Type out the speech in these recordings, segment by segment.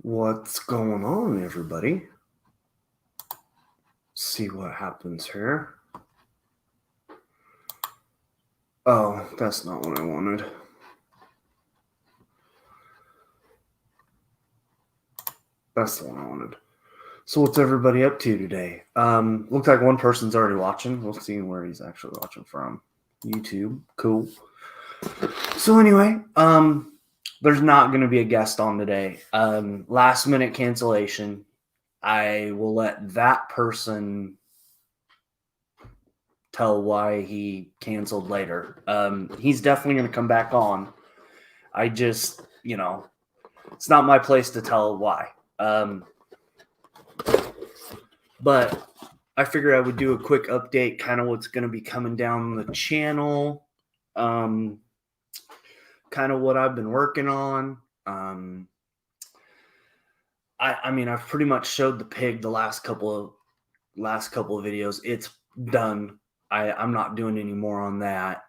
What's going on, everybody? See what happens here. Oh, that's not what I wanted. That's the one I wanted. So what's everybody up to today? Looks like one person's already watching. We'll see where he's actually watching from. YouTube. Cool. So anyway, there's not going to be a guest on today. Last minute cancellation. I will let that person tell why he canceled later. He's definitely going to come back on. I just, it's not my place to tell why. But I figured I would do a quick update, kind of what's going to be coming down the channel, kind of what I've been working on. I mean, I've pretty much showed the pig the last couple of videos. It's done. I'm not doing any more on that.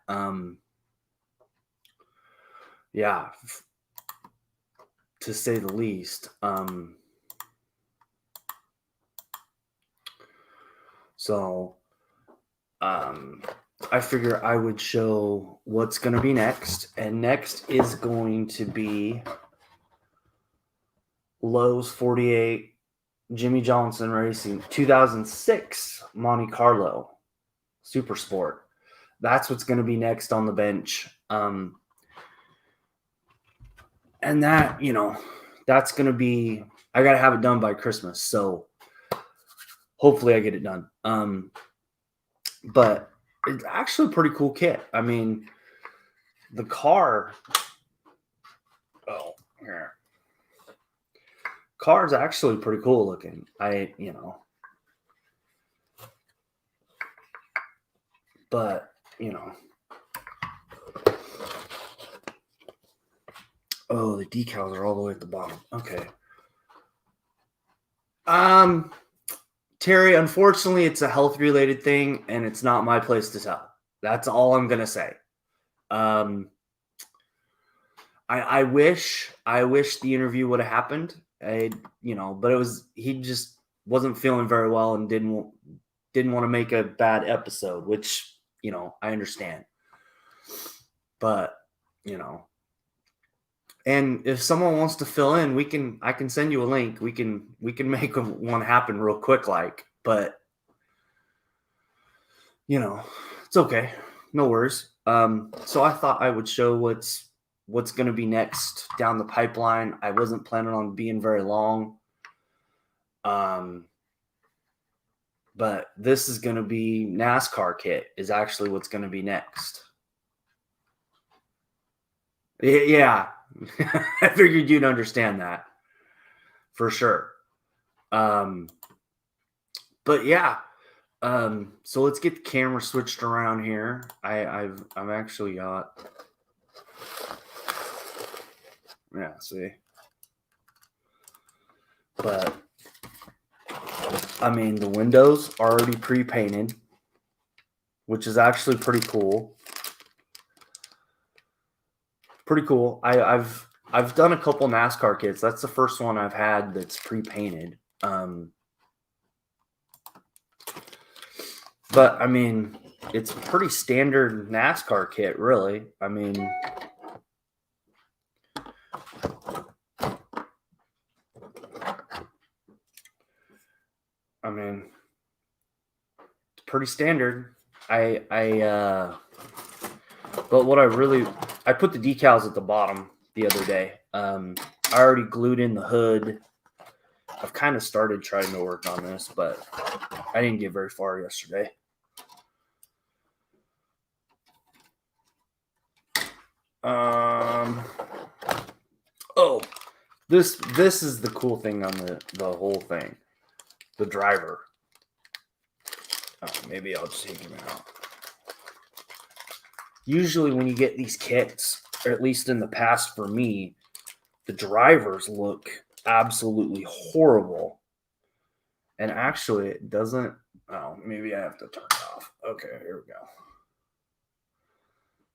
Yeah, to say the least. So I figure I would show what's going to be next. And next is going to be Lowe's 48 Jimmy Johnson Racing 2006 Monte Carlo Super Sport. That's what's going to be next on the bench. And that, that's going to be, I got to have it done by Christmas. So hopefully I get it done. But it's actually a pretty cool kit. I mean, the car. Oh, here. Car's actually pretty cool looking. But, oh, the decals are all the way at the bottom. Okay. Terry, unfortunately, it's a health related thing and it's not my place to tell. That's all I'm going to say. I wish the interview would have happened. But he just wasn't feeling very well and didn't want to make a bad episode, which, I understand. But, and if someone wants to fill in, I can send you a link. We can make one happen real quick, but it's okay. No worries. So I thought I would show what's going to be next down the pipeline. I wasn't planning on being very long. But this is going to be NASCAR kit is actually what's going to be next. Yeah. I figured you'd understand that for sure. But yeah. So let's get the camera switched around here. I've actually got, yeah, see. But I mean, the windows are already pre-painted, which is actually pretty cool. Pretty cool. I've done a couple NASCAR kits. That's the first one I've had that's pre-painted. But I mean, it's a pretty standard NASCAR kit, really. I mean, it's pretty standard. But what I put the decals at the bottom the other day. I already glued in the hood. I've kind of started trying to work on this, but I didn't get very far yesterday. This is the cool thing on the whole thing. The driver. Oh, maybe I'll just take him out. Usually when you get these kits, or at least in the past for me, the drivers look absolutely horrible. And actually it doesn't. Oh, maybe I have to turn it off. Okay, here we go.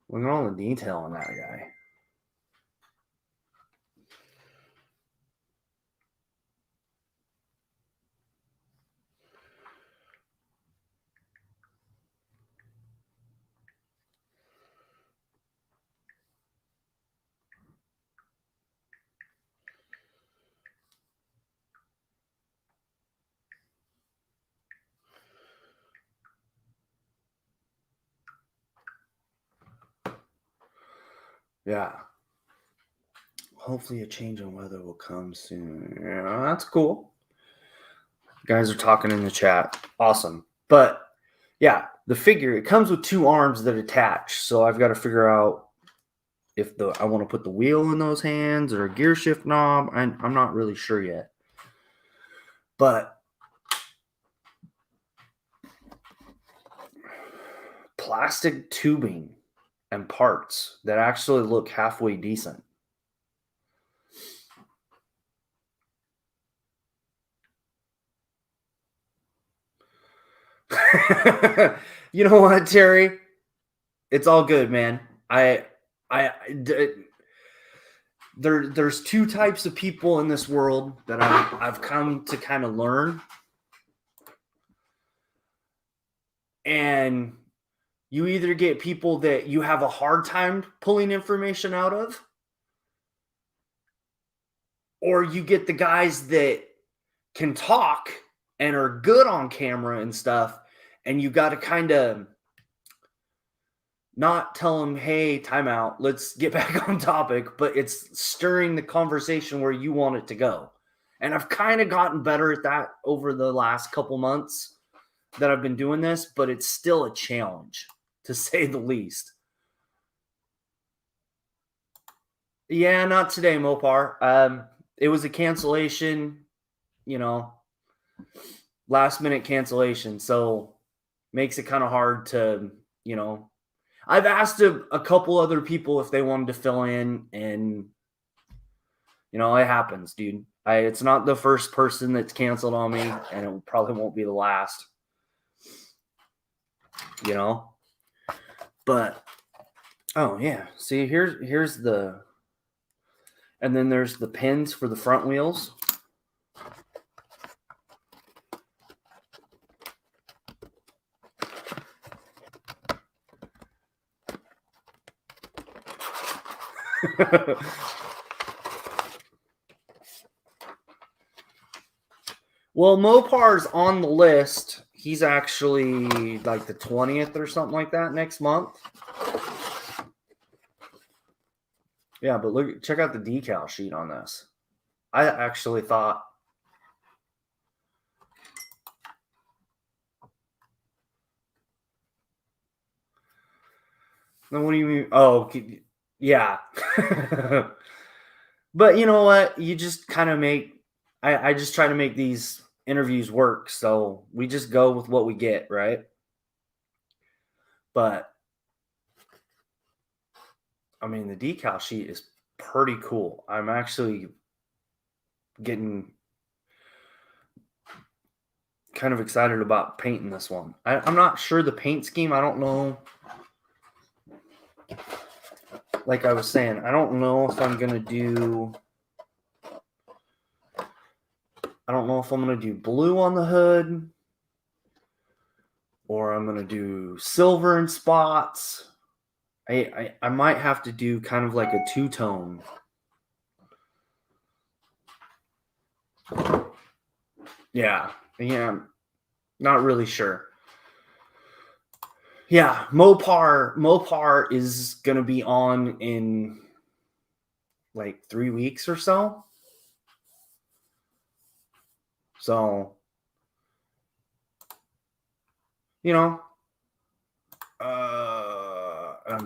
Look at all the detail on that guy. Yeah. Hopefully a change in weather will come soon. Yeah, that's cool. Guys are talking in the chat. Awesome. But yeah, the figure, it comes with 2 arms that attach. So I've got to figure out if I want to put the wheel in those hands or a gear shift knob. I'm not really sure yet. But plastic tubing and parts that actually look halfway decent. You know what, Terry? It's all good, man. There's 2 types of people in this world that I've come to kind of learn. And you either get people that you have a hard time pulling information out of, or you get the guys that can talk and are good on camera and stuff, and you got to kind of not tell them, hey, time out, let's get back on topic, but it's stirring the conversation where you want it to go. And I've kind of gotten better at that over the last couple months that I've been doing this, but it's still a challenge, to say the least. Yeah, not today, Mopar. It was a cancellation, last minute cancellation. So makes it kind of hard to, I've asked a couple other people if they wanted to fill in, and it happens, dude. It's not the first person that's canceled on me, and it probably won't be the last. But oh yeah, see here's the, and then there's the pins for the front wheels. Well, Mopar's on the list. He's actually like the 20th or something like that next month. Yeah, but check out the decal sheet on this. I actually thought, then what do you mean? Oh, yeah. But you know what? You just kind of I just try to make these interviews work. So we just go with what we get, right? But I mean, the decal sheet is pretty cool. I'm actually getting kind of excited about painting this one. I'm not sure the paint scheme. I don't know. Like I was saying, I don't know if I'm going to do... I don't know if I'm going to do blue on the hood, or I'm going to do silver in spots. I might have to do kind of like a two-tone. Yeah, not really sure. Yeah, Mopar is going to be on in like 3 weeks or so. So, I'm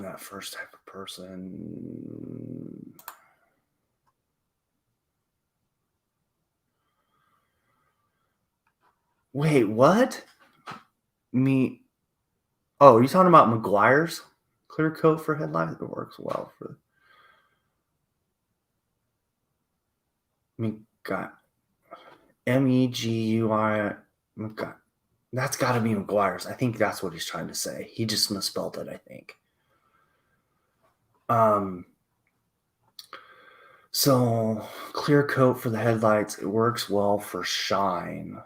that first type of person. Wait, what? Oh, are you talking about Meguiar's clear coat for headlights? It works well for... God. Megui. God. That's got to be Meguiar's. I think that's what he's trying to say. He just misspelled it, I think. So clear coat for the headlights. It works well for shine.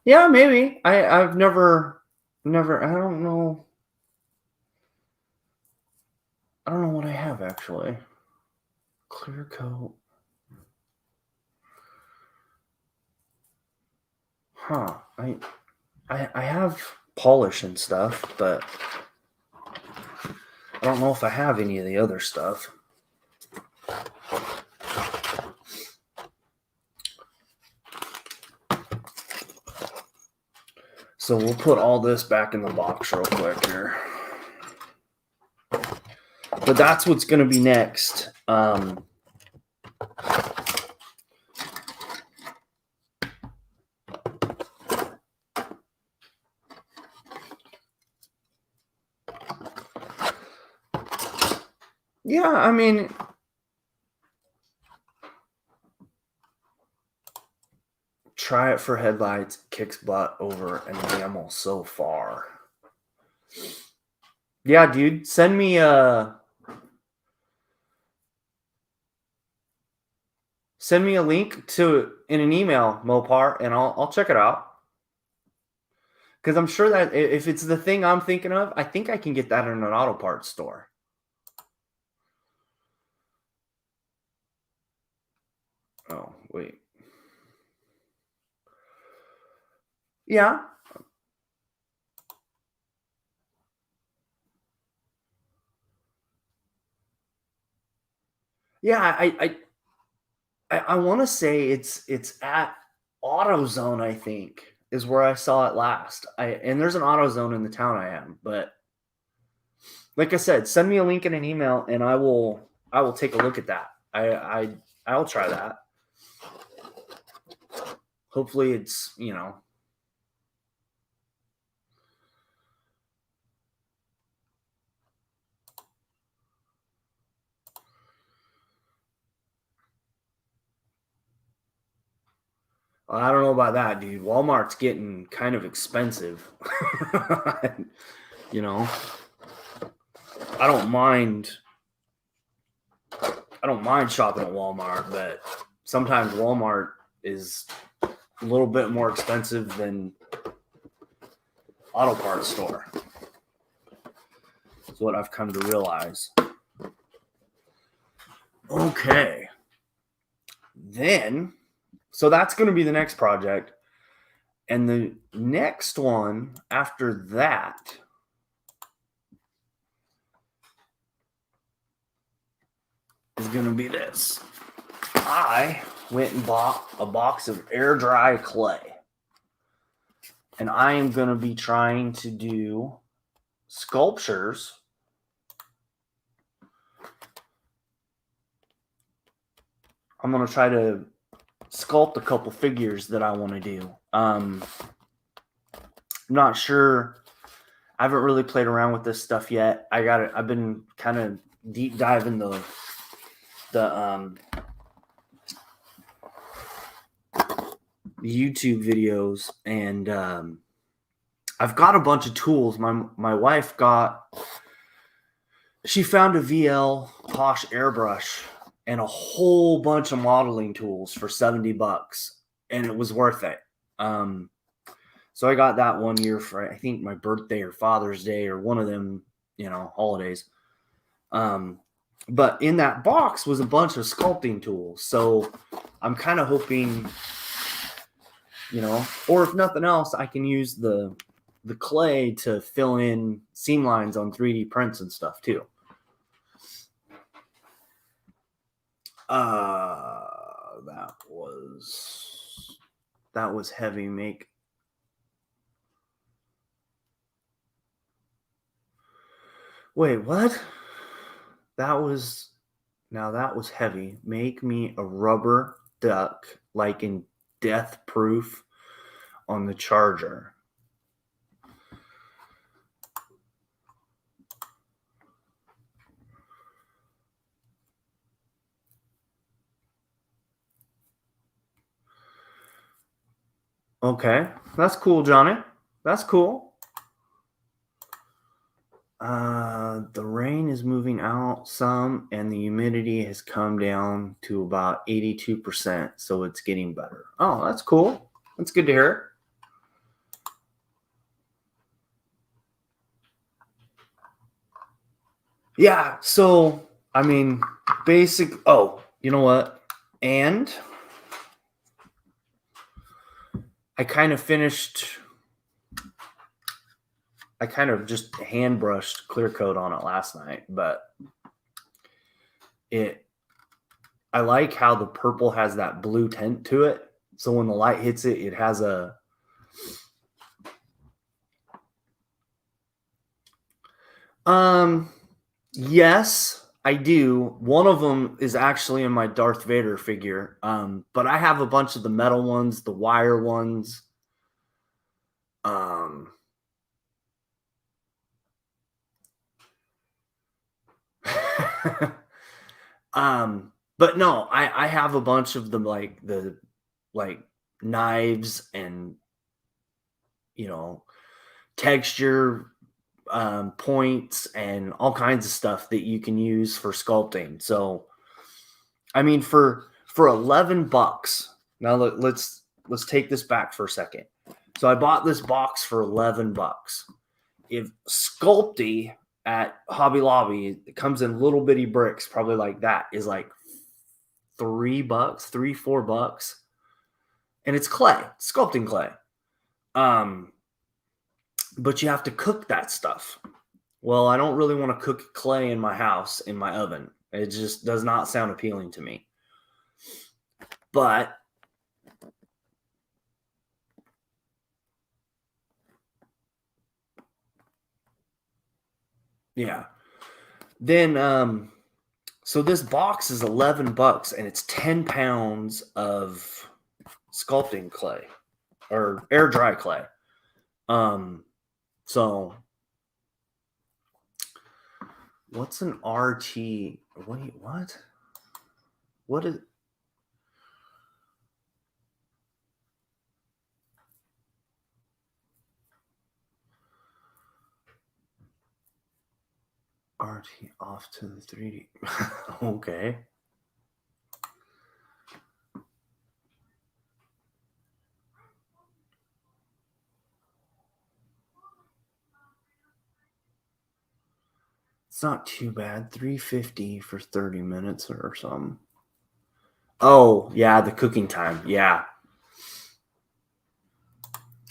Yeah, maybe. I've never. I don't know. I don't know what I have actually. Clear coat. Huh. I have polish and stuff, but I don't know if I have any of the other stuff. So we'll put all this back in the box real quick here. But that's what's going to be next. Yeah, I mean, try it for headlights, kicks butt over an enamel so far. Yeah, dude, send me a link to in an email, Mopar, and I'll check it out. Because I'm sure that if it's the thing I'm thinking of, I think I can get that in an auto parts store. Oh, wait. Yeah. Yeah, I want to say it's at AutoZone, I think, is where I saw it last. And there's an AutoZone in the town I am, but like I said, send me a link in an email and I will take a look at that. I'll try that. Hopefully it's, I don't know about that, dude. Walmart's getting kind of expensive. You know, I don't mind shopping at Walmart, but sometimes Walmart is a little bit more expensive than auto parts store. That's what I've come to realize. Okay. Then, so that's going to be the next project. And the next one after that is going to be this. I went and bought a box of air dry clay. And I am going to be trying to do sculptures. I'm going to try to sculpt a couple figures that I want to do. I'm not sure. I haven't really played around with this stuff yet. I've been kind of deep diving the YouTube videos, and I've got a bunch of tools. My wife she found a VL Posh airbrush and a whole bunch of modeling tools for $70, and it was worth it. So I got that one year for, I think, my birthday or Father's Day or one of them, holidays. But in that box was a bunch of sculpting tools. So I'm kind of hoping, or if nothing else, I can use the clay to fill in seam lines on 3D prints and stuff too. That was heavy. Wait, what? That was heavy. Make me a rubber duck like in Death Proof on the Charger. Okay, that's cool, Johnny. That's cool. The rain is moving out some, and the humidity has come down to about 82%, so it's getting better. Oh, that's cool. That's good to hear. Yeah, so, I mean, you know what? And I kind of finished I kind of just hand brushed clear coat on it last night, but I like how the purple has that blue tint to it. So when the light hits it, it has a yes, I do. One of them is actually in my Darth Vader figure. But I have a bunch of the metal ones, the wire ones. Um but no, I have a bunch of them, like the like knives and texture points and all kinds of stuff that you can use for sculpting. So I mean, for $11, now let's take this back for a second. So I bought this box for $11. If Sculpey at Hobby Lobby, it comes in little bitty bricks, probably like that, is like $3, $4, and it's clay, sculpting clay. But you have to cook that stuff. Well, I don't really want to cook clay in my house in my oven. It just does not sound appealing to me. But yeah. Then so this box is $11 and it's 10 pounds of sculpting clay or air dry clay. So what's an RT? Wait, what? What is RT off to the 3D? Okay. It's not too bad. $3.50 for 30 minutes or something. Oh, yeah, the cooking time. Yeah.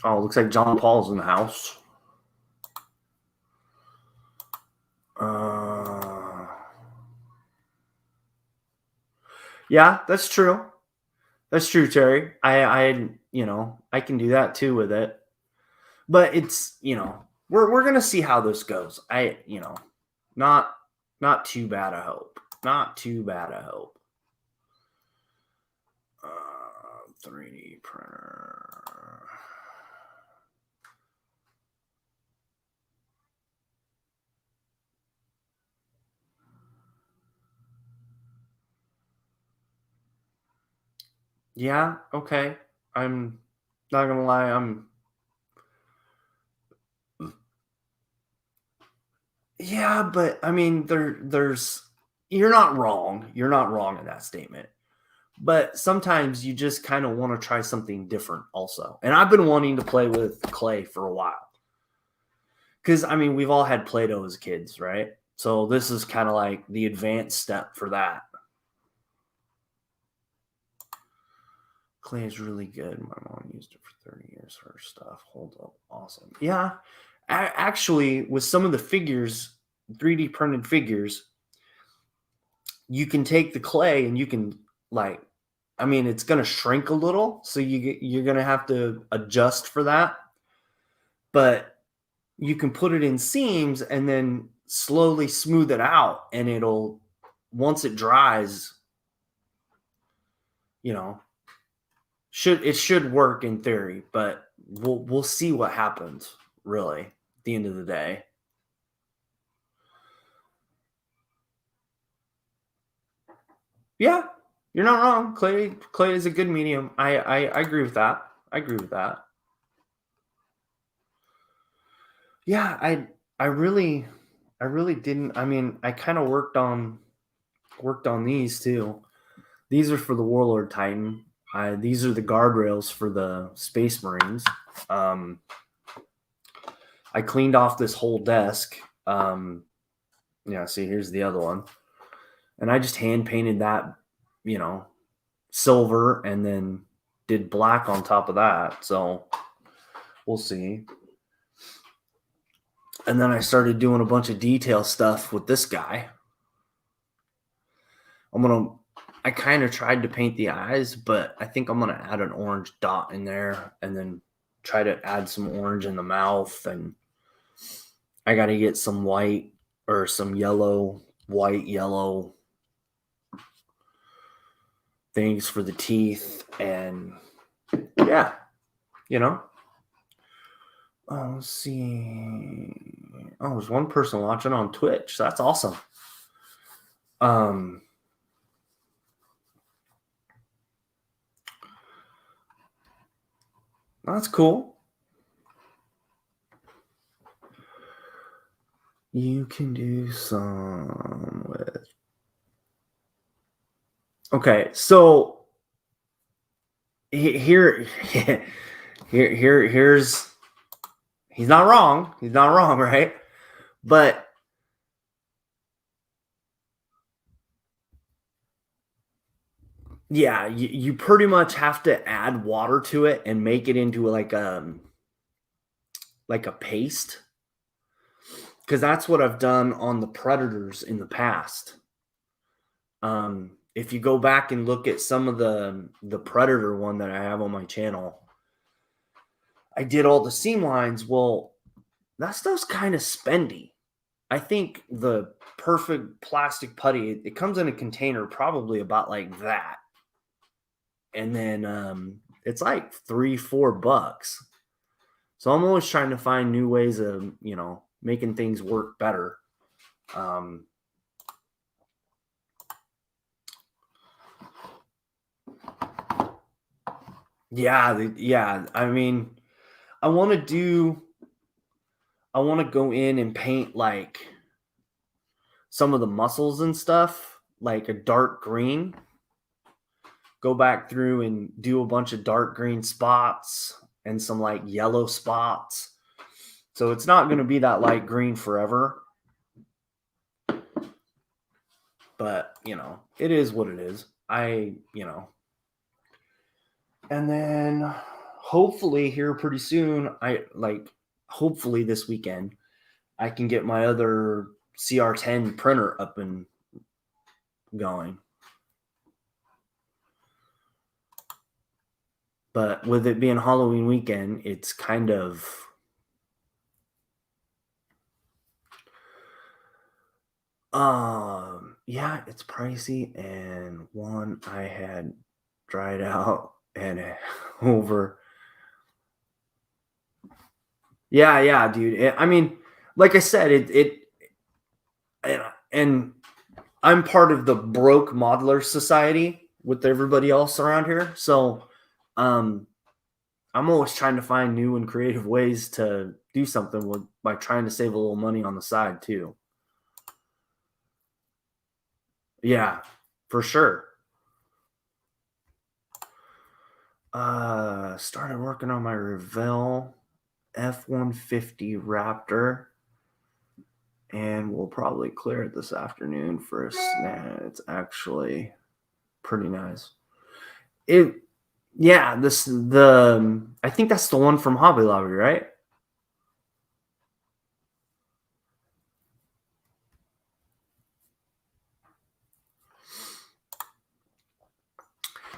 Oh, looks like John Paul's in the house. Yeah, that's true. That's true, Terry. I can do that too with it. But it's, we're gonna see how this goes. Not not too bad, I hope. Not too bad, I hope. 3D printer. Yeah, okay. I'm not gonna lie, yeah, but I mean there's you're not wrong. You're not wrong in that statement. But sometimes you just kind of want to try something different also. And I've been wanting to play with clay for a while. Because I mean, we've all had Play-Doh as kids, right? So this is kind of like the advanced step for that. Clay is really good. My mom used it for 30 years for her stuff. Hold up. Awesome. Yeah. Actually, with some of the figures, 3D printed figures, you can take the clay and you can like, I mean, it's going to shrink a little, so you're going to have to adjust for that. But you can put it in seams and then slowly smooth it out, and it'll once it dries, you know, should work in theory, but we'll see what happens really at the end of the day. Yeah, you're not wrong. Clay is a good medium. I agree with that. I agree with that. Yeah, I really didn't. I mean, I kind of worked on these too. These are for the Warlord Titan. These are the guardrails for the Space Marines. Um, I cleaned off this whole desk. Yeah, see, here's the other one, and I just hand painted that, silver, and then did black on top of that. So we'll see. And then I started doing a bunch of detail stuff with this guy. I kind of tried to paint the eyes, but I think I'm gonna add an orange dot in there and then try to add some orange in the mouth. And I got to get some white or some yellow, white, yellow things for the teeth. And yeah, you know. Let's see. Oh, there's one person watching on Twitch. That's awesome. That's cool. You can do some with. Okay, so here's he's not wrong. He's not wrong, right? But yeah, you pretty much have to add water to it and make it into like a paste, because that's what I've done on the predators in the past. If you go back and look at some of the predator one that I have on my channel, I did all the seam lines. Well, that stuff's kind of spendy. I think the perfect plastic putty, it comes in a container probably about like that. And then it's like $3-4. So I'm always trying to find new ways of, making things work better. Yeah. I mean, I want to go in and paint like some of the muscles and stuff, like a dark green. Go back through and do a bunch of dark green spots and some like yellow spots. So it's not going to be that light green forever. But, it is what it is. And then hopefully here pretty soon, hopefully this weekend, I can get my other CR10 printer up and going. But with it being Halloween weekend, it's kind of yeah, it's pricey. And one I had dried out and over. Yeah, dude. I mean, like I said, and I'm part of the broke modeler society with everybody else around here. So, I'm always trying to find new and creative ways to do something by trying to save a little money on the side too. Yeah, for sure. Started working on my Revell F-150 Raptor, and we'll probably clear it this afternoon for a snack. It's actually pretty nice. I think that's the one from Hobby Lobby, right?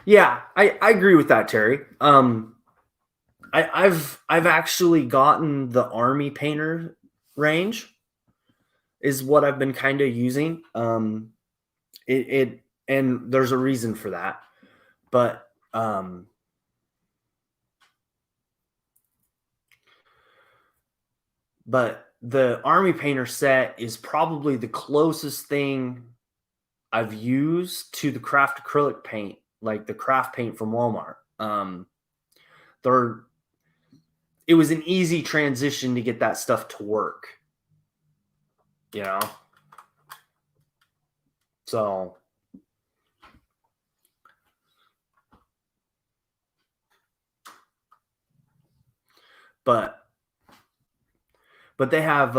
Yeah, I agree with that, Terry. I've actually gotten the Army Painter range is what I've been kind of using. And there's a reason for that, but the Army Painter set is probably the closest thing I've used to the craft acrylic paint, like the craft paint from Walmart. It was an easy transition to get that stuff to work, So, but they have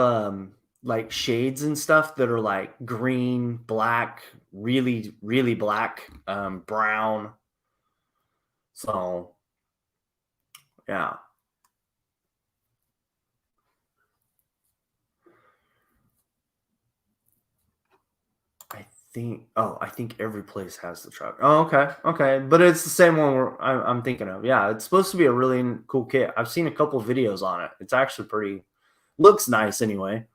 like shades and stuff that are like green, black, really, really black, brown. So, yeah. think every place has the truck. Oh, okay. But it's the same one I'm thinking of. Yeah, it's supposed to be a really cool kit. I've seen a couple videos on it. It's actually pretty, looks nice anyway.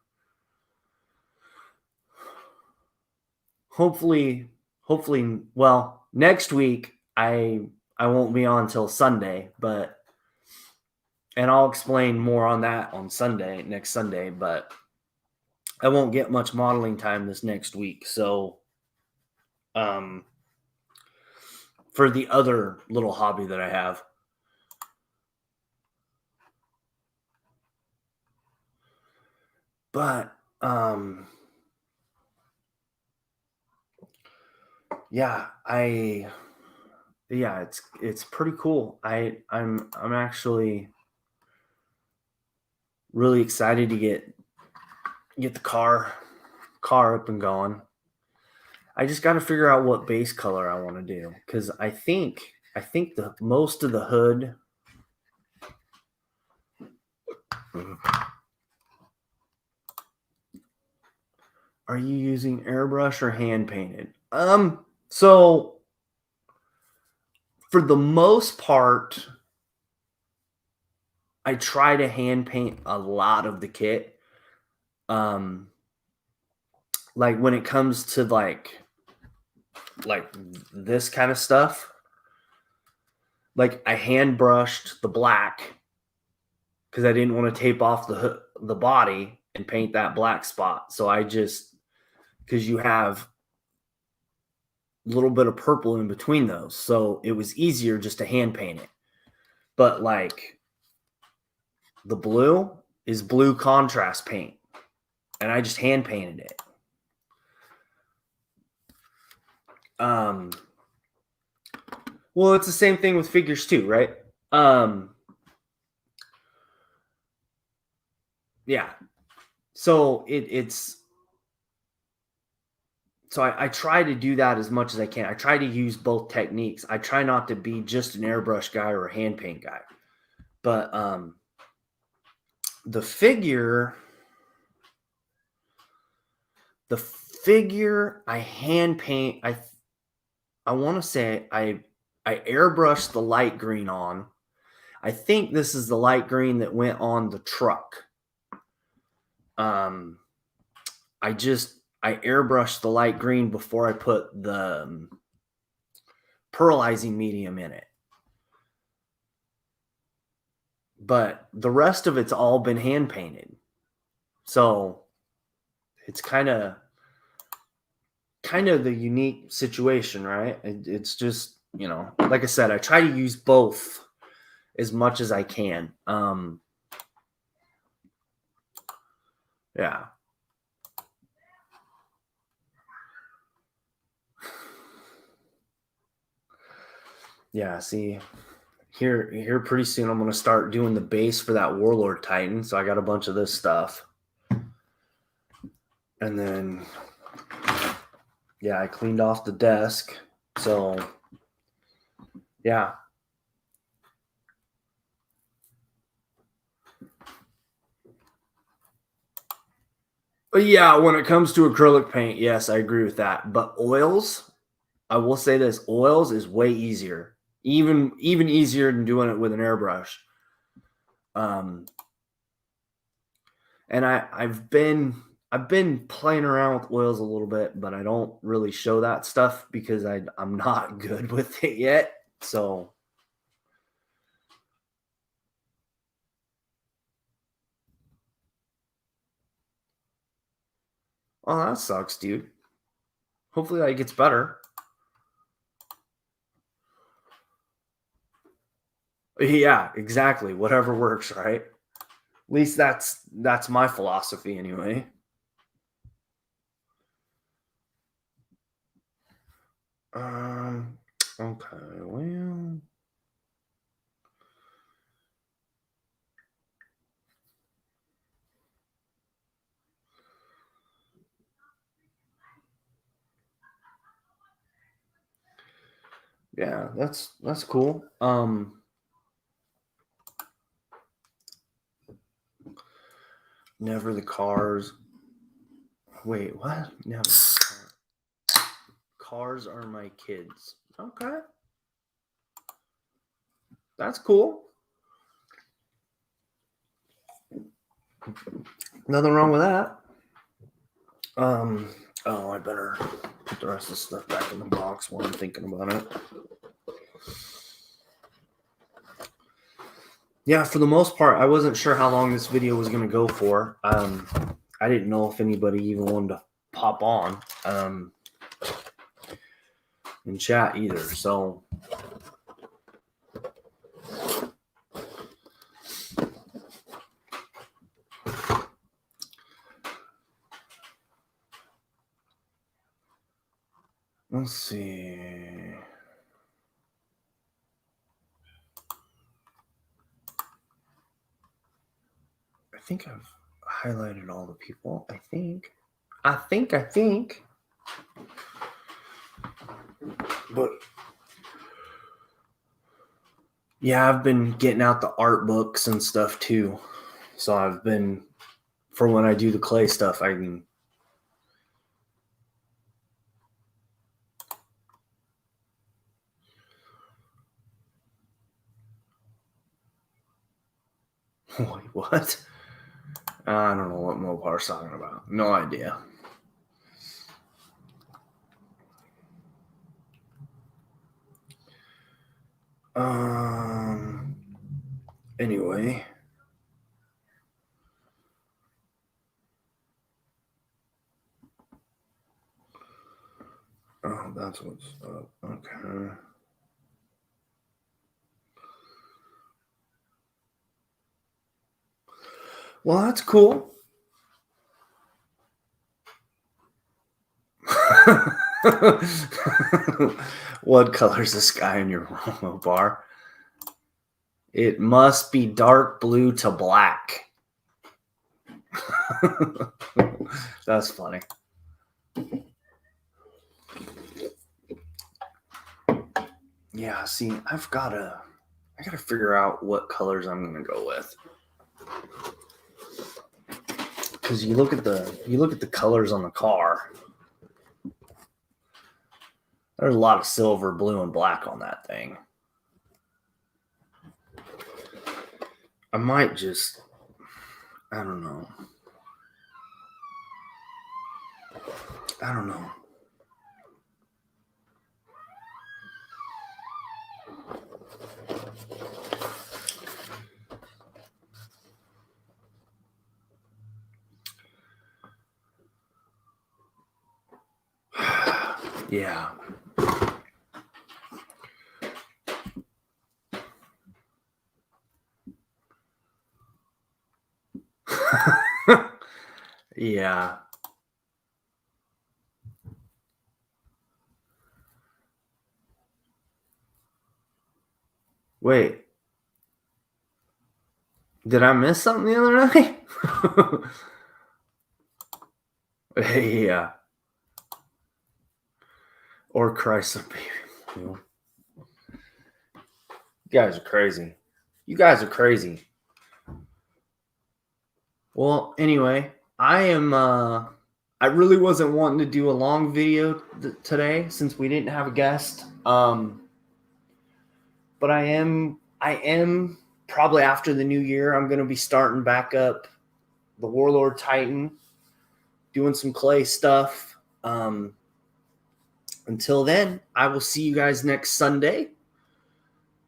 Hopefully, well, next week I won't be on until Sunday, and I'll explain more on that on next Sunday, but I won't get much modeling time this next week. So, um, for the other little hobby that I have. But yeah, it's pretty cool. I'm actually really excited to get the car up and going. I just got to figure out what base color I want to do, because I think the most of the hood. Are you using airbrush or hand painted? So for the most part, I try to hand paint a lot of the kit. Like when it comes to like this kind of stuff, like I hand brushed the black because I didn't want to tape off the body and paint that black spot. So I just, because you have a little bit of purple in between those, so it was easier just to hand paint it. But like the blue is blue contrast paint, and I just hand painted it. Well, it's the same thing with figures too, right? Yeah. So I try to do that as much as I can. I try to use both techniques. I try not to be just an airbrush guy or a hand paint guy. But the figure I hand paint, I want to say I airbrushed the light green on. I think this is the light green that went on the truck. I airbrushed the light green before I put the pearlizing medium in it. But the rest of it's all been hand painted. So it's kind of the unique situation, right? It's just, like I said, I try to use both as much as I can. Yeah. Yeah, see, here pretty soon I'm going to start doing the base for that Warlord Titan. So I got a bunch of this stuff. And then, yeah, I cleaned off the desk. So, yeah. But yeah, when it comes to acrylic paint, yes, I agree with that. But oils, I will say this, oils is way easier. Even easier than doing it with an airbrush. And I've been playing around with oils a little bit, but I don't really show that stuff because I'm not good with it yet. So oh, that sucks, dude. Hopefully that gets better. Yeah, exactly. Whatever works, right? At least that's my philosophy anyway. Okay, well. Yeah, that's cool. Never the cars. Wait, what? Never. cars are my kids. Okay. That's cool. Nothing wrong with that. Oh, I better put the rest of the stuff back in the box while I'm thinking about it. Yeah, for the most part, I wasn't sure how long this video was going to go for. I didn't know if anybody even wanted to pop on and chat either. So let's see. I think I've highlighted all the people. I think. But yeah, I've been getting out the art books and stuff too. So I've been, for when I do the clay stuff, I can. Wait, what? I don't know what Mopar's talking about. No idea. Anyway. Oh, that's what's up. Okay. Well, that's cool. What color's the sky in your room, Mopar? It must be dark blue to black. That's funny. Yeah, see, I gotta figure out what colors I'm gonna go with. Because you look at the colors on the car. There's a lot of silver, blue, and black on that thing. I might just, I don't know. Yeah. Yeah. Wait. Did I miss something the other night? Yeah. Or Christ of Baby. You guys are crazy. Well, anyway, I really wasn't wanting to do a long video today since we didn't have a guest. But I am probably after the new year, I'm going to be starting back up the Warlord Titan, doing some clay stuff. Until then, I will see you guys next Sunday.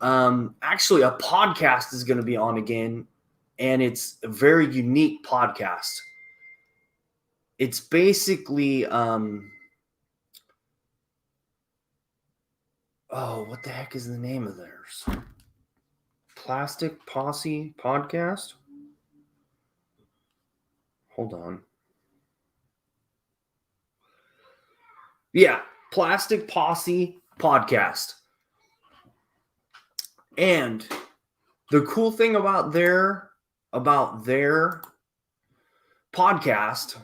Actually, a podcast is going to be on again, and it's a very unique podcast. It's basically, what the heck is the name of theirs? Plastic Posse Podcast? Hold on. Yeah, Plastic Posse Podcast. And the cool thing about their podcast,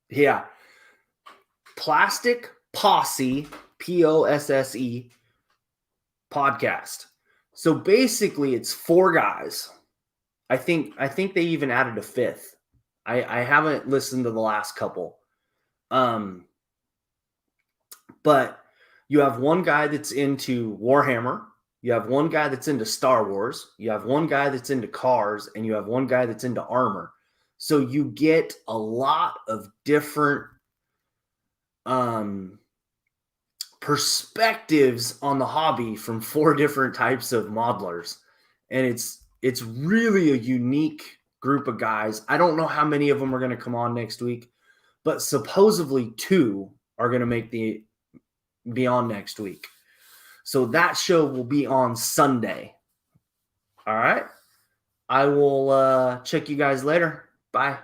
yeah, Plastic Posse, Posse podcast. So basically, it's 4 guys. I think they even added a 5th. I haven't listened to the last couple. But you have one guy that's into Warhammer, you have one guy that's into Star Wars, you have one guy that's into cars, and you have one guy that's into armor. So you get a lot of different perspectives on the hobby from 4 different types of modelers. And it's really a unique group of guys. I don't know how many of them are going to come on next week, but supposedly 2 are going to be on next week. So that show will be on Sunday. All right. I will check you guys later. Bye.